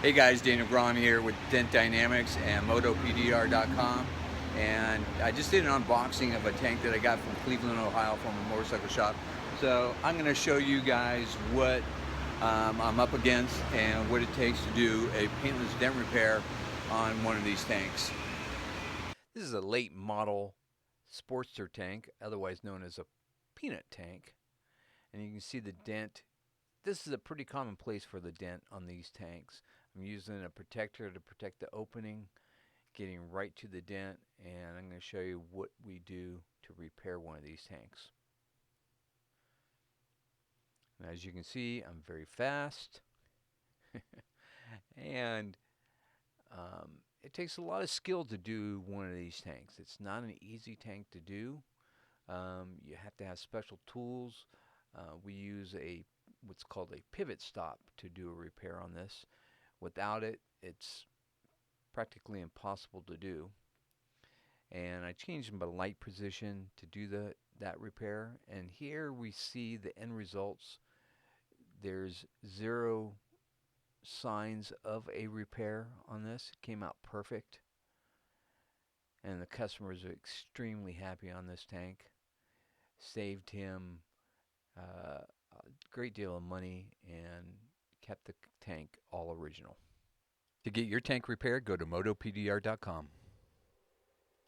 Hey guys, Daniel Braun here with Dent Dynamics and MotoPDR.com, and I just did an unboxing of a tank that I got from Cleveland, Ohio from a motorcycle shop. So I'm going to show you guys what I'm up against and what it takes to do a paintless dent repair on one of these tanks. This is a late model sportster tank, otherwise known as a peanut tank, and you can see the dent. This is a pretty common place for the dent on these tanks. I'm using a protector to protect the opening, getting right to the dent, and I'm going to show you what we do to repair one of these tanks. And as you can see, I'm very fast, and it takes a lot of skill to do one of these tanks. It's not an easy tank to do. You have to have special tools. We use what's called a pivot stop to do a repair on this. Without it, it's practically impossible to do. And I changed my light position to do that repair. And here we see the end results. There's zero signs of a repair on this. It came out perfect. And the customers are extremely happy on this tank. Saved him a great deal of money and kept the tank all original. To get your tank repaired, go to MotoPDR.com.